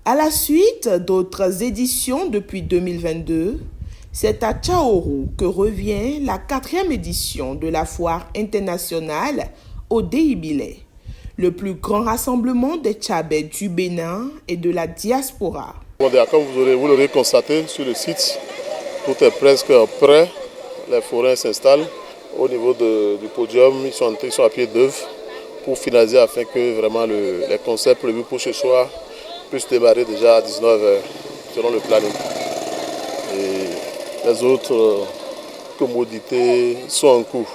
À la suite d'autres éditions depuis 2022, c'est à Tchaourou que revient la 4e édition de la foire internationale au Déibilé, le plus grand rassemblement des Tchabais du Bénin et de la diaspora. Comme vous l'aurez constaté sur le site, tout est presque prêt. Les forains s'installent au niveau du podium, ils sont à pied d'œuvre pour finaliser afin que vraiment les concerts prévus pour ce soir puissent démarrer déjà à 19h selon le planning. Et les autres commodités sont en cours.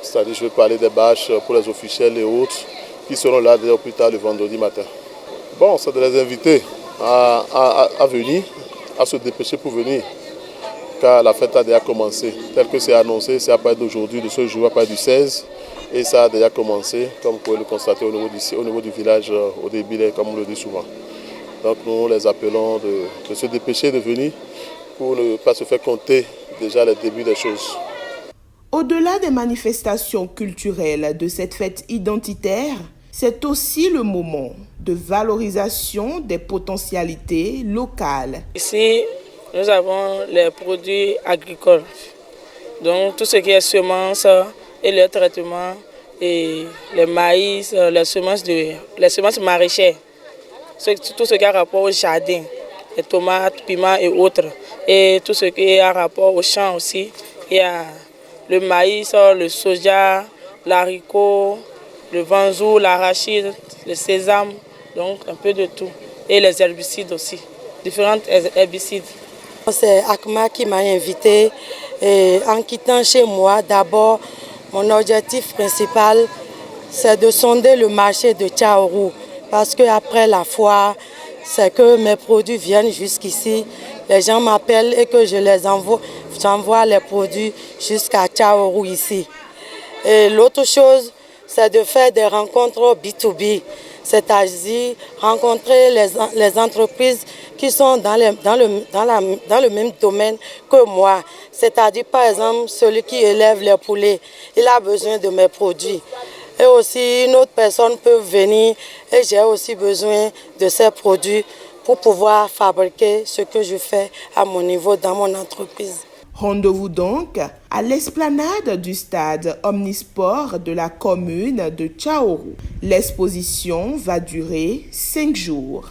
C'est-à-dire, je vais parler des bâches pour les officiels et autres qui seront là déjà plus tard le vendredi matin. Bon, c'est de les inviter à venir, à se dépêcher pour venir, car la fête a déjà commencé. Tel que c'est annoncé, c'est à partir d'aujourd'hui, de ce jour, à partir du 16, et ça a déjà commencé, comme vous pouvez le constater au niveau du village au Déibilé, comme on le dit souvent. Donc nous les appelons de se dépêcher de venir pour ne pas se faire compter déjà les débuts des choses. Au-delà des manifestations culturelles de cette fête identitaire, c'est aussi le moment de valorisation des potentialités locales. Ici, nous avons les produits agricoles, donc tout ce qui est semences et le traitement, et les maïs, les semences maraîchères, tout ce qui a rapport au jardin, les tomates, piments et autres, et tout ce qui a rapport au champ aussi. Il y a le maïs, le soja, l'haricot, le vanzou, l'arachide, le sésame, donc un peu de tout. Et les herbicides aussi, différents herbicides. C'est Akma qui m'a invité. Et en quittant chez moi, d'abord, mon objectif principal, c'est de sonder le marché de Tchaourou. Parce qu'après la foire, c'est que mes produits viennent jusqu'ici. Les gens m'appellent et que j'envoie les produits jusqu'à Tchaourou ici. Et l'autre chose, c'est de faire des rencontres B2B, c'est-à-dire rencontrer les entreprises qui sont dans le même domaine que moi. C'est-à-dire, par exemple, celui qui élève les poulets, il a besoin de mes produits. Et aussi, une autre personne peut venir et j'ai aussi besoin de ces produits pour pouvoir fabriquer ce que je fais à mon niveau dans mon entreprise. Rendez-vous donc à l'esplanade du stade Omnisport de la commune de Tchaourou. L'exposition va durer 5 jours.